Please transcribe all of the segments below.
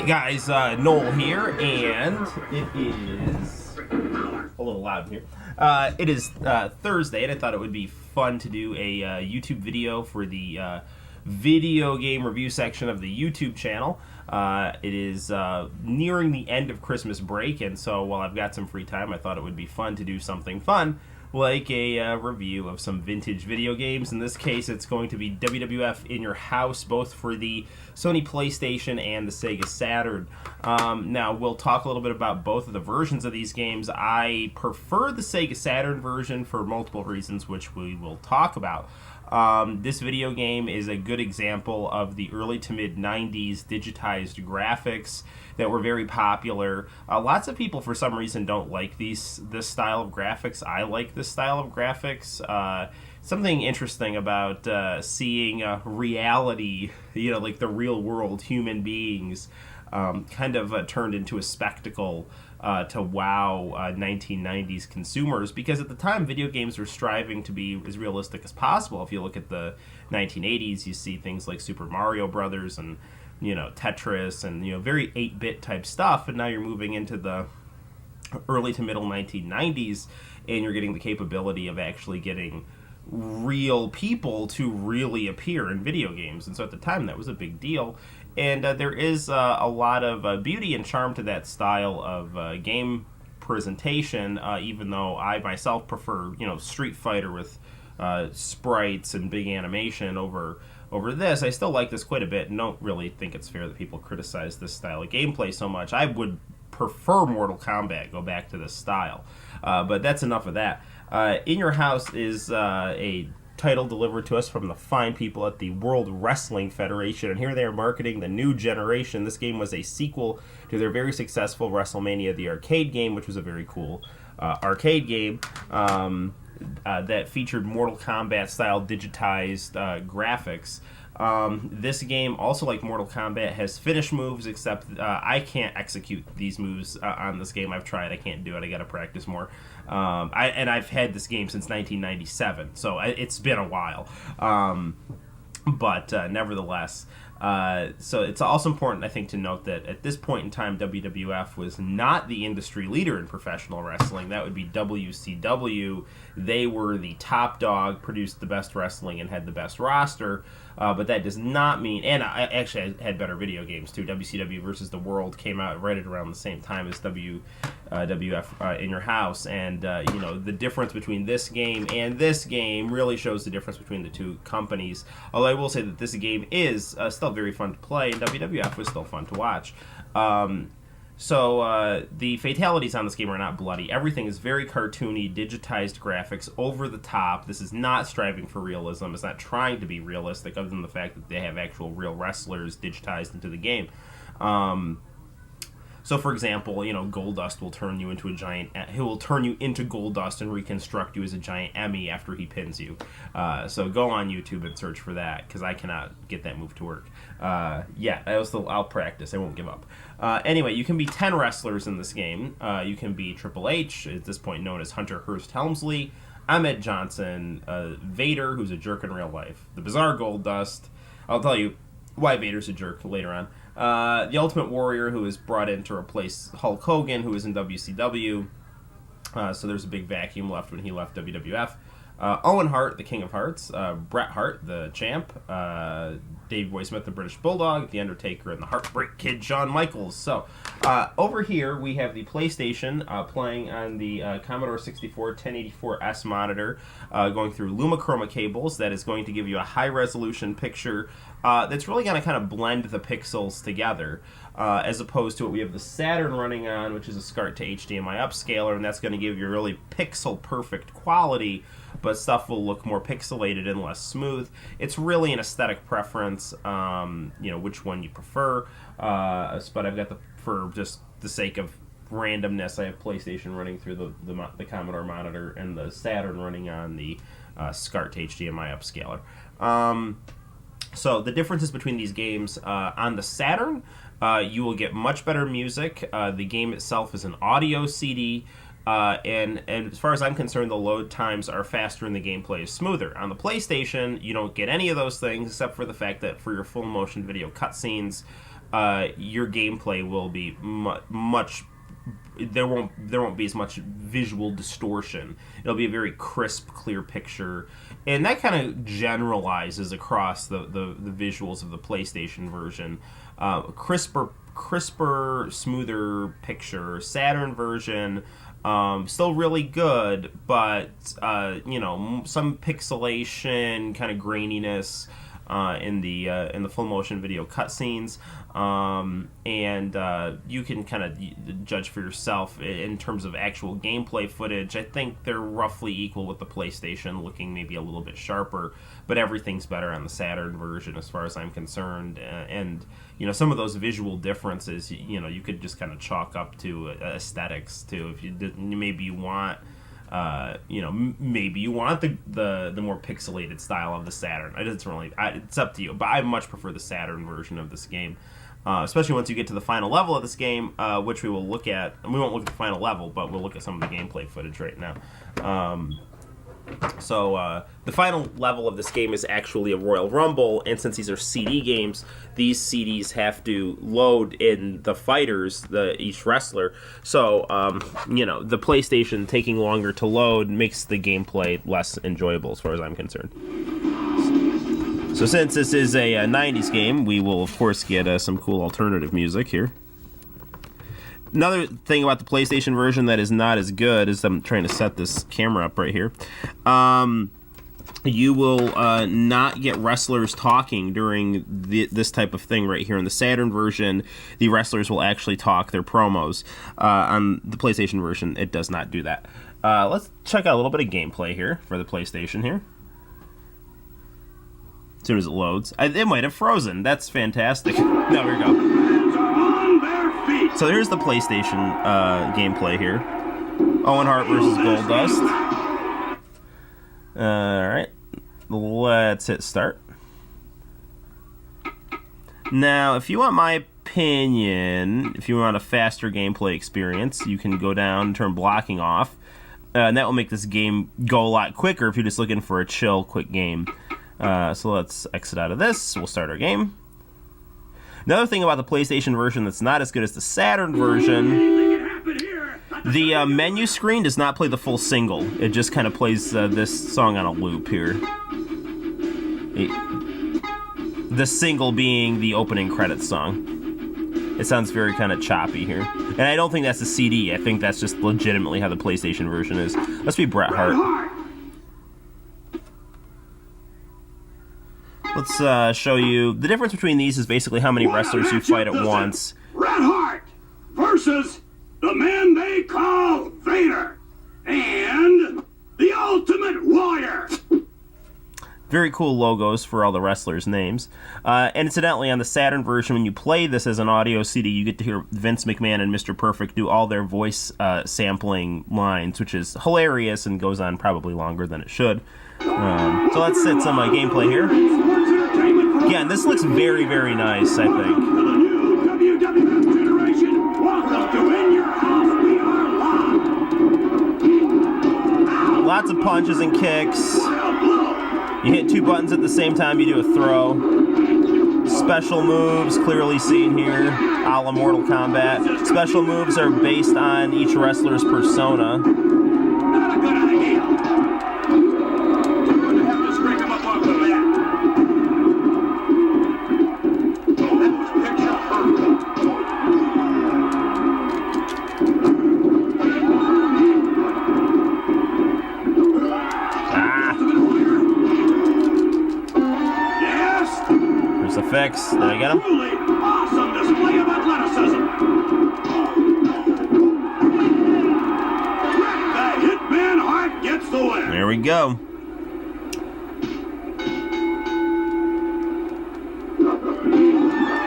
Hey guys, Noel here, and it is a little loud here. It is Thursday, and I thought it would be fun to do a YouTube video for the video game review section of the YouTube channel. It is nearing the end of Christmas break, and so while I've got some free time, I thought it would be fun to do something fun, like a review of some vintage video games. In this case, it's going to be WWF in your house, both for the Sony PlayStation and the Sega Saturn. Now, we'll talk a little bit about both of the versions of these games. I prefer the Sega Saturn version for multiple reasons, which we will talk about. This video game is a good example of the early to mid 90s digitized graphics that were very popular. Lots of people, for some reason, don't like this style of graphics. I like this style of graphics. Something interesting about seeing reality, like the real world, human beings, kind of turned into a spectacle to wow 1990s consumers, because at the time video games were striving to be as realistic as possible. If you look at the 1980s, you see things like Super Mario Brothers and Tetris and very 8-bit type stuff, and now you're moving into the early to middle 1990s, and you're getting the capability of actually getting real people to really appear in video games. And so at the time, that was a big deal. And there is a lot of beauty and charm to that style of game presentation, even though I myself prefer, Street Fighter with sprites and big animation over this. I still like this quite a bit and don't really think it's fair that people criticize this style of gameplay so much. I would prefer Mortal Kombat, go back to this style. But that's enough of that. In Your House is a title delivered to us from the fine people at the World Wrestling Federation, and here they are marketing the new generation. This game was a sequel to their very successful WrestleMania the arcade game, which was a very cool arcade game that featured Mortal Kombat style digitized graphics. This game, also like Mortal Kombat, has finish moves, except I can't execute these moves on this game. I've tried. I can't do it. I got to practice more. I've had this game since 1997, so it's been a while. But nevertheless, so it's also important, I think, to note that at this point in time, WWF was not the industry leader in professional wrestling. That would be WCW. They were the top dog, produced the best wrestling, and had the best roster. But that does not mean, and I actually had better video games too. WCW versus the World came out right at around the same time as WWF in Your House, and the difference between this game and this game really shows the difference between the two companies. Although I will say that this game is still very fun to play, and WWF was still fun to watch. So the fatalities on this game are not bloody. Everything is very cartoony, digitized graphics, over the top. This is not striving for realism. It's not trying to be realistic, other than the fact that they have actual real wrestlers digitized into the game. So, for example, Goldust will turn you into a giant. He will turn you into Goldust and reconstruct you as a giant Emmy after he pins you. So go on YouTube and search for that, because I cannot get that move to work. I'll practice. I won't give up. Anyway, you can be 10 wrestlers in this game. You can be Triple H, at this point known as Hunter Hearst Helmsley, Ahmed Johnson, Vader, who's a jerk in real life, the Bizarre Goldust. I'll tell you why Vader's a jerk later on. The Ultimate Warrior, who is brought in to replace Hulk Hogan, who is in WCW. So there's a big vacuum left when he left WWF. Owen Hart, the King of Hearts. Bret Hart, the champ. Davey Boy Smith, the British Bulldog. The Undertaker, and the Heartbreak Kid, Shawn Michaels. So over here we have the PlayStation playing on the Commodore 64 1084S monitor, going through Lumichroma cables. That is going to give you a high-resolution picture that's really going to kind of blend the pixels together, as opposed to what we have the Saturn running on, which is a SCART to HDMI upscaler, and that's going to give you really pixel-perfect quality, but stuff will look more pixelated and less smooth. It's really an aesthetic preference, which one you prefer. But I've got for just the sake of randomness, I have PlayStation running through the Commodore monitor and the Saturn running on the SCART to HDMI upscaler. So the differences between these games, on the Saturn, you will get much better music. The game itself is an audio CD. And as far as I'm concerned, the load times are faster and the gameplay is smoother. On the PlayStation, you don't get any of those things except for the fact that for your full motion video cutscenes, your gameplay will be much. There won't be as much visual distortion. It'll be a very crisp, clear picture, and that kind of generalizes across the visuals of the PlayStation version. Crisper, smoother picture. Saturn version, still really good, but some pixelation, kind of graininess in the full motion video cutscenes, and you can kind of judge for yourself in terms of actual gameplay footage. I think they're roughly equal with the PlayStation, looking maybe a little bit sharper, but everything's better on the Saturn version as far as I'm concerned. And some of those visual differences, you could just kind of chalk up to aesthetics too. If you did, maybe you want. Maybe you want the more pixelated style of the Saturn. It's up to you. But I much prefer the Saturn version of this game, especially once you get to the final level of this game, which we will look at. And we won't look at the final level, but we'll look at some of the gameplay footage right now. So the final level of this game is actually a Royal Rumble, and since these are CD games, these CDs have to load in the fighters, each wrestler. So the PlayStation taking longer to load makes the gameplay less enjoyable as far as I'm concerned. So since this is a 90s game, we will of course get some cool alternative music here. Another thing about the PlayStation version that is not as good is I'm trying to set this camera up right here. You will not get wrestlers talking during this type of thing right here. In the Saturn version, the wrestlers will actually talk their promos. On the PlayStation version, it does not do that. Let's check out a little bit of gameplay here for the PlayStation here. As soon as it loads. It might have frozen. That's fantastic. No, here we go. So here's the PlayStation gameplay here. Owen Hart versus Goldust. Alright. Let's hit start. Now, if you want my opinion, if you want a faster gameplay experience, you can go down and turn blocking off. And that will make this game go a lot quicker if you're just looking for a chill, quick game. So let's exit out of this. We'll start our game. Another thing about the PlayStation version that's not as good as the Saturn version, the menu screen does not play the full single. It just kind of plays this song on a loop here. The single being the opening credits song. It sounds very kind of choppy here. And I don't think that's a CD. I think that's just legitimately how the PlayStation version is. Let's be Bret Hart. Let's show you. The difference between these is basically how many wrestlers you fight at once. Bret Hart versus the man they call Vader and the Ultimate Warrior. Very cool logos for all the wrestlers' names. And incidentally, on the Saturn version, when you play this as an audio CD, you get to hear Vince McMahon and Mr. Perfect do all their voice sampling lines, which is hilarious and goes on probably longer than it should. So let's set some gameplay here. Again, this looks very, very nice, I think. WWF generation, welcome to In Your House We Are Live. Lots of punches and kicks. You hit two buttons at the same time, you do a throw. Special moves, clearly seen here, a la Mortal Kombat. Special moves are based on each wrestler's persona. Not a good idea. We're going to have to scrape him up off the mat. Oh, that was picture perfect. Yes. There's the fix. Did I get him? Truly awesome display of athleticism. The Hitman Hart gets the win. There we go.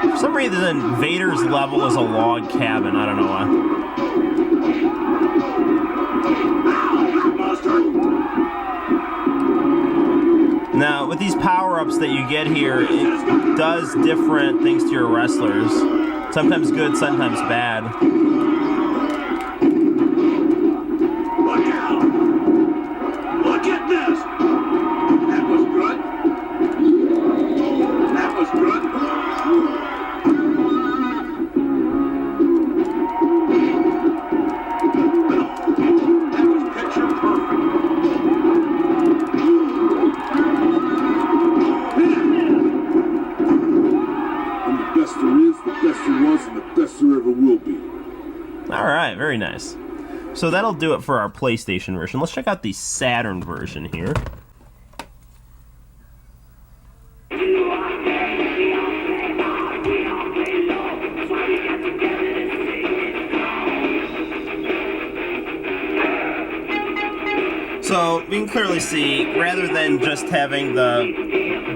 For some reason, Vader's level is a log cabin. I don't know why. Now, with these power-ups that you get here, it does different things to your wrestlers. Sometimes good, sometimes bad. Look out! Look at this! That was good. That was good. best there was and the best there ever will be. All right, very nice. So that'll do it for our PlayStation version. Let's check out the Saturn version here. So we can clearly see, rather than just having the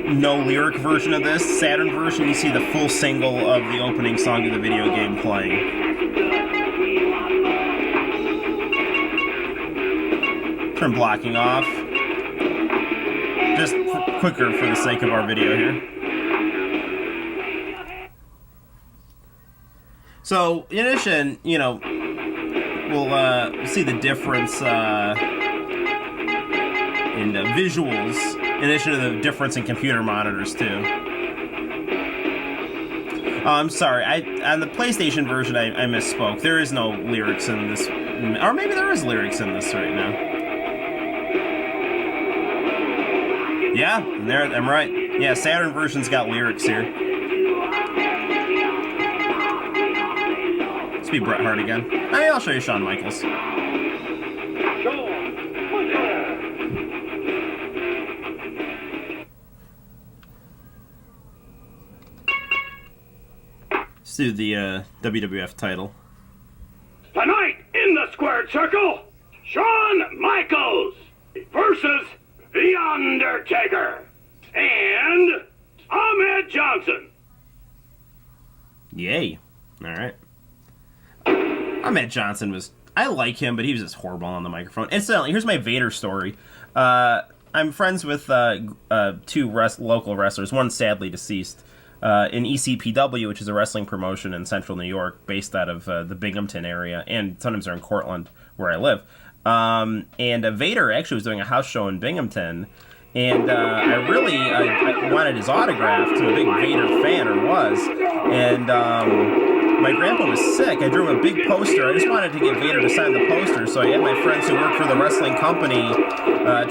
no lyric version of this, Saturn version, you see the full single of the opening song of the video game playing. Turn blocking off. Just quicker for the sake of our video here. So, in addition, you know, we'll see the difference in the visuals, in addition to the difference in computer monitors, too. Oh, I'm sorry. On the PlayStation version, I misspoke. There is no lyrics in this. Or maybe there is lyrics in this right now. Yeah, there, I'm right. Yeah, Saturn version's got lyrics here. Let's be Bret Hart again. Hey, I'll show you Shawn Michaels. Let's do the WWF title. Tonight in the squared circle, Shawn Michaels versus The Undertaker and Ahmed Johnson. Yay. Alright. Ahmed Johnson was... I like him, but he was just horrible on the microphone. Incidentally, here's my Vader story. I'm friends with two local wrestlers, one sadly deceased, in ECPW, which is a wrestling promotion in central New York, based out of the Binghamton area, and sometimes they're in Cortland, where I live. And Vader actually was doing a house show in Binghamton, and I really wanted his autograph. I'm a big Vader fan, or was, and my grandpa was sick. I drew him a big poster. I just wanted to get Vader to sign the poster, so I had my friends who worked for the wrestling company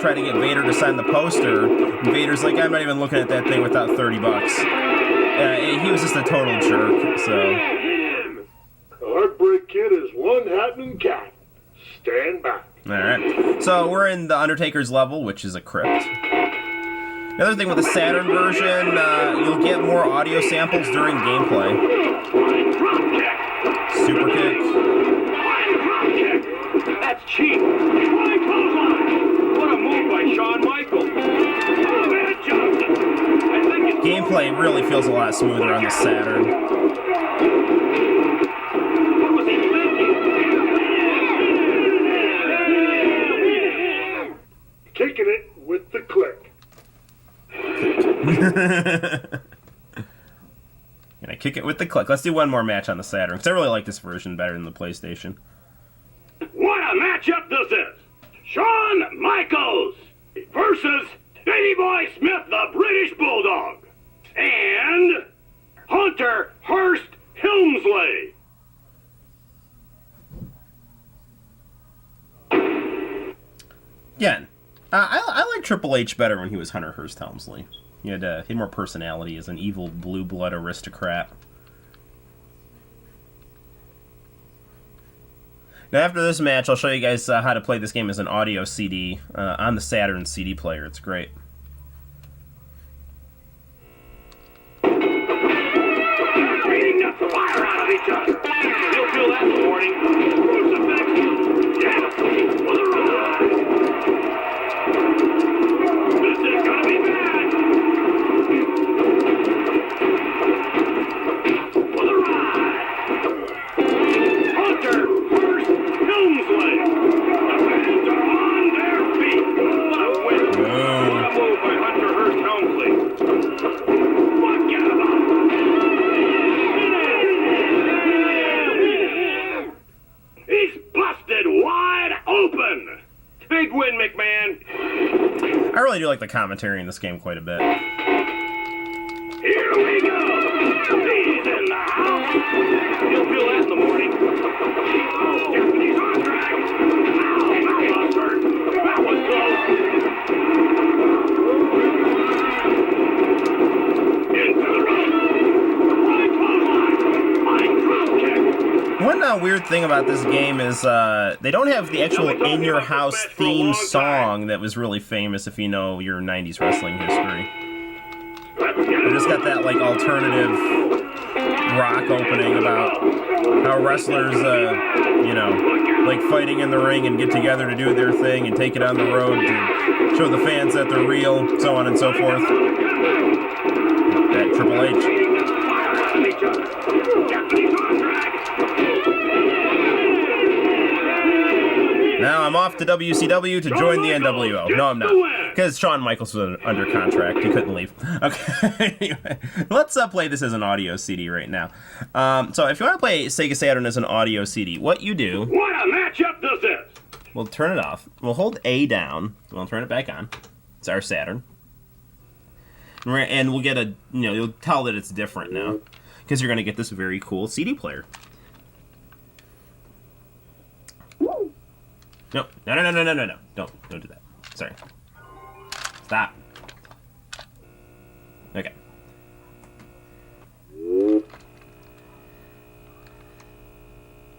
try to get Vader to sign the poster. And Vader's like, I'm not even looking at that thing without $30. He was just a total jerk, so... Heartbreak Kid is one happening cat. Stand back. Alright, so we're in the Undertaker's level, which is a crypt. Another thing with the Saturn version, you'll get more audio samples during gameplay. Super kick. That's cheap. Flying clothesline. What a move by Shawn Michaels. Ahmed Johnson. Gameplay really feels a lot smoother on the Saturn. What was he thinking? Kicking it with the click. Gonna kick it with the click. Let's do one more match on the Saturn, because I really like this version better than the PlayStation. What a matchup this is! Shawn Michaels versus Davey Boy Smith, the British Bulldog, and Hunter Hearst Helmsley. Again, I like Triple H better when he was Hunter Hearst Helmsley. He had more personality as an evil blue blood aristocrat. Now, after this match, I'll show you guys how to play this game as an audio CD on the Saturn CD player. It's great. Beating the fire out of each other. You'll feel that in the morning. Crucifix. Yeah, for the ride. This is gonna be bad. For the ride. Hunter Hearst Helmsley. The fans are on their feet. What a win. What a move by Hunter Hearst Helmsley. Forget about it. He's busted wide open. Big win, McMahon. I really do like the commentary in this game quite a bit. Here we go. He's in the house. You'll feel that in the morning. Japanese arm drag. Ow, that was hurt. That was close. Into the rope. Running clothesline. weird thing about this game is they don't have the actual In Your House theme song that was really famous if you know your 90s wrestling history. They just got that, like, alternative rock opening about how wrestlers, you know, like fighting in the ring and get together to do their thing and take it on the road to show the fans that they're real, so on and so forth. That Triple H. Now I'm off to WCW to join the NWO. No, I'm not. Because Shawn Michaels was under contract. He couldn't leave. Okay, anyway. Let's play this as an audio CD right now. So if you want to play Sega Saturn as an audio CD, what you do... What a matchup this is! We'll turn it off. We'll hold A down. We'll turn it back on. It's our Saturn. And we'll get a... You know, you'll tell that it's different now. Because you're going to get this very cool CD player. No. Don't do that. Sorry. Stop. Okay.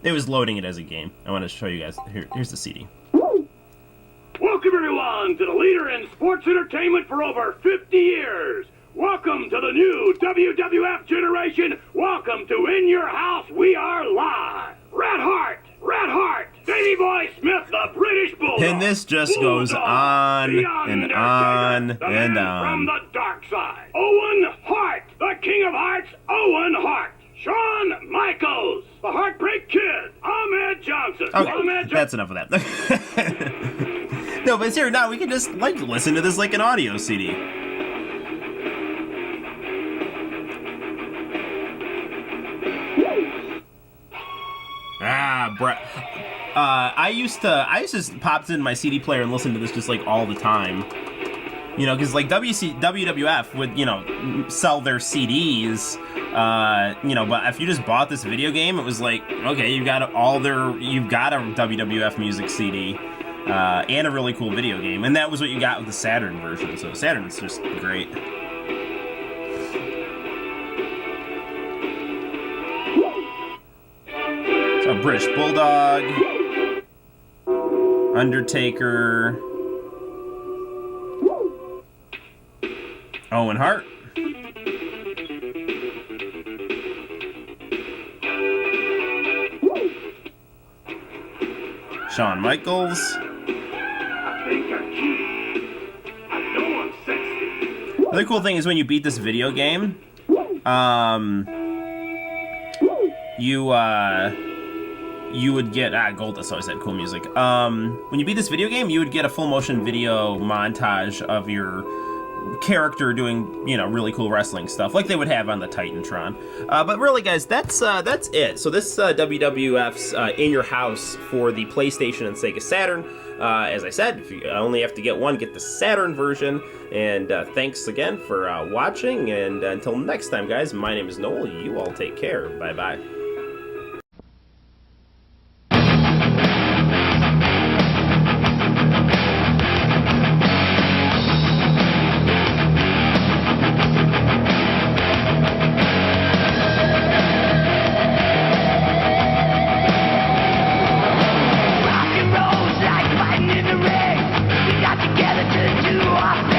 It was loading it as a game. I want to show you guys. Here's the CD. Welcome, everyone, to the leader in sports entertainment for over 50 years. Welcome to the new WWF generation. Welcome to In Your House, We Are Live. Red Hart, Davey Boy Smith, the British Bulldog. And this just goes on and on and on. From the dark side, Owen Hart, the King of Hearts, Owen Hart. Shawn Michaels, the Heartbreak Kid, Ahmed Johnson. Okay, that's enough of that. No, but here, now we can just, like, listen to this like an audio CD. Brett. I used to just pop in my CD player and listen to this just like all the time. You know, because like WWF would, you know, sell their CDs, you know, but if you just bought this video game, it was like, okay, you've got a WWF music CD, and a really cool video game, and that was what you got with the Saturn version, so Saturn's just great. So British Bulldog, Undertaker, Owen Hart, Shawn Michaels. The other cool thing is when you beat this video game, you would get Goldust always had cool music. When you beat this video game, you would get a full motion video montage of your character doing, you know, really cool wrestling stuff like they would have on the Titantron. But really, guys, that's it. So this WWF's In Your House for the PlayStation and Sega Saturn. As I said, if you only have to get one, get the Saturn version. And thanks again for watching. And until next time, guys, my name is Noel. You all take care. Bye-bye. Together to do our